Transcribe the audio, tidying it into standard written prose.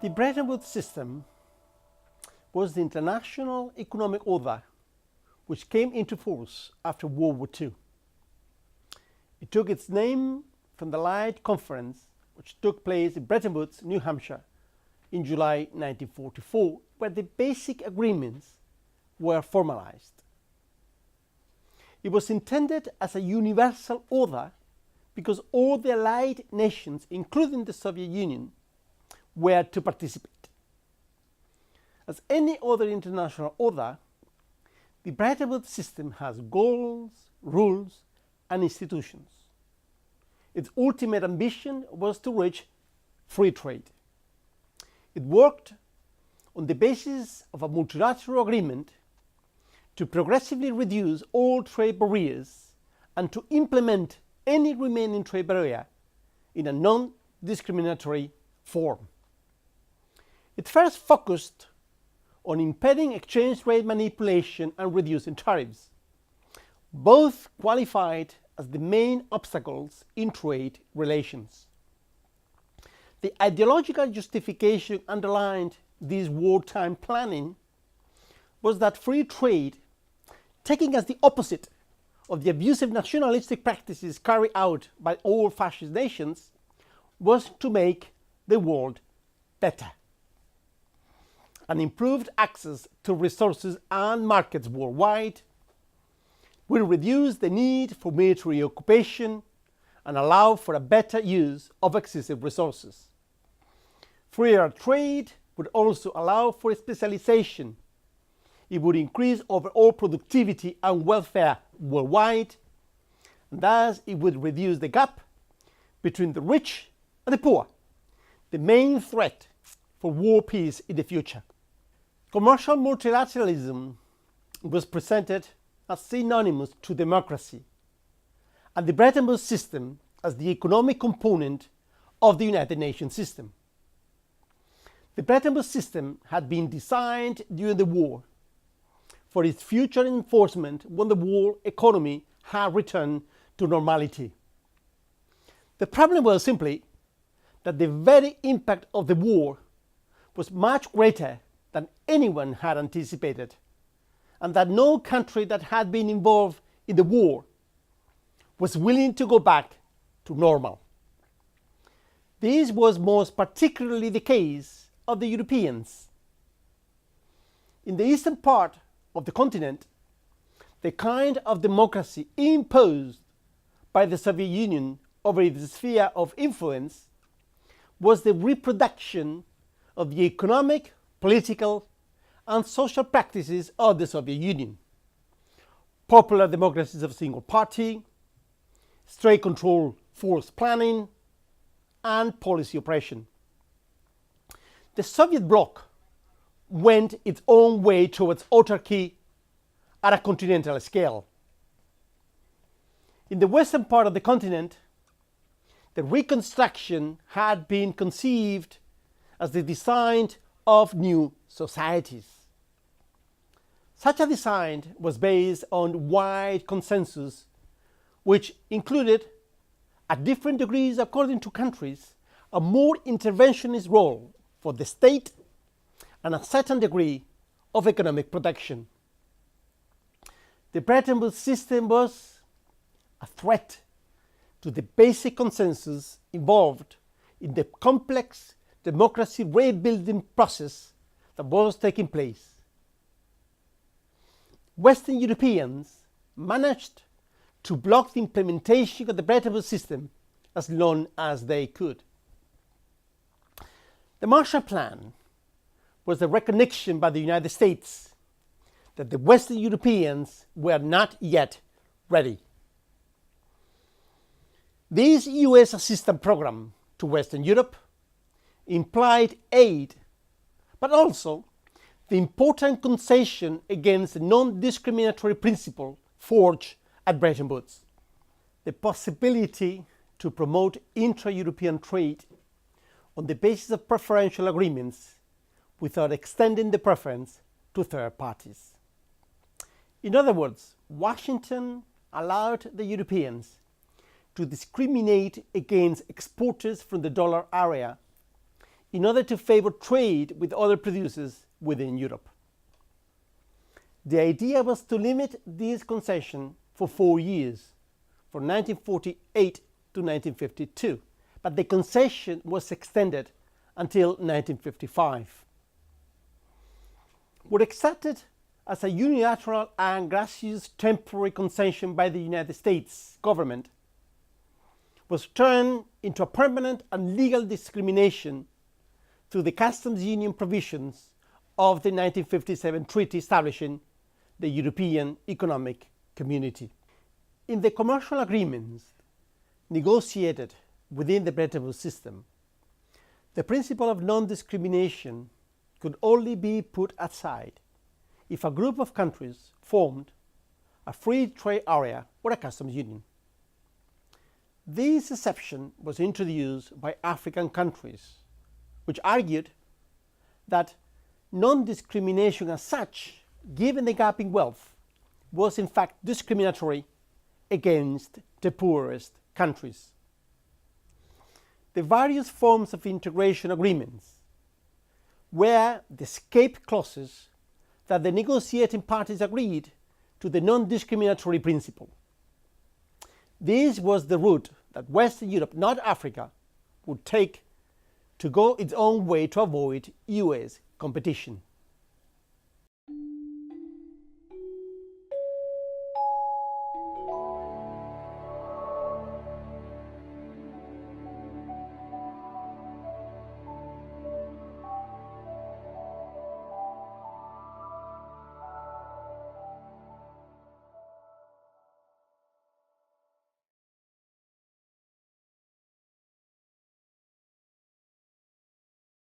The Bretton Woods system was the international economic order which came into force after World War II. It took its name from the Light Conference, which took place in Bretton Woods, New Hampshire, in July 1944, where the basic agreements were formalized. It was intended as a universal order because all the Allied nations, including the Soviet Union, were to participate. As any other international order, the Bretton Woods system has goals, rules, and institutions. Its ultimate ambition was to reach free trade. It worked on the basis of a multilateral agreement to progressively reduce all trade barriers and to implement any remaining trade barrier in a non-discriminatory form. It first focused on impeding exchange rate manipulation and reducing tariffs, both qualified as the main obstacles in trade relations. The ideological justification underlying this wartime planning was that free trade, taking as the opposite of the abusive nationalistic practices carried out by all fascist nations, was to make the world better. An improved access to resources and markets worldwide will reduce the need for military occupation and allow for a better use of excessive resources. Freer trade would also allow for specialization. It would increase overall productivity and welfare worldwide, and thus it would reduce the gap between the rich and the poor, the main threat for world peace in the future. Commercial multilateralism was presented as synonymous to democracy, and the Bretton Woods system as the economic component of the United Nations system. The Bretton Woods system had been designed during the war for its future enforcement when the world economy had returned to normality. The problem was simply that the very impact of the war was much greater than anyone had anticipated, and that no country that had been involved in the war was willing to go back to normal. This was most particularly the case of the Europeans. In the eastern part of the continent, the kind of democracy imposed by the Soviet Union over its sphere of influence was the reproduction of the economic, political, and social practices of the Soviet Union. Popular democracies of single party, state control, force planning, and policy oppression. The Soviet bloc went its own way towards autarky at a continental scale. In the western part of the continent, the reconstruction had been conceived as the design of new societies. Such a design was based on wide consensus, which included, at different degrees according to countries, a more interventionist role for the state and a certain degree of economic protection. The Bretton Woods system was a threat to the basic consensus involved in the complex democracy rebuilding process that was taking place. Western Europeans managed to block the implementation of the Bretton Woods system as long as they could. The Marshall Plan was the recognition by the United States that the Western Europeans were not yet ready. This US assistance program to Western Europe implied aid, but also the important concession against the non-discriminatory principle forged at Bretton Woods. The possibility to promote intra-European trade on the basis of preferential agreements without extending the preference to third parties. In other words, Washington allowed the Europeans to discriminate against exporters from the dollar area in order to favor trade with other producers within Europe. The idea was to limit this concession for 4 years, from 1948 to 1952, but the concession was extended until 1955. What accepted as a unilateral and gracious temporary concession by the United States government was turned into a permanent and legal discrimination through the customs union provisions of the 1957 treaty establishing the European Economic Community. In the commercial agreements negotiated within the Bretton Woods system, the principle of non-discrimination could only be put aside if a group of countries formed a free trade area or a customs union. This exception was introduced by African countries, which argued that non-discrimination as such, given the gap in wealth, was in fact discriminatory against the poorest countries. The various forms of integration agreements were the escape clauses that the negotiating parties agreed to the non-discriminatory principle. This was the route that Western Europe, not Africa, would take to go its own way to avoid US competition.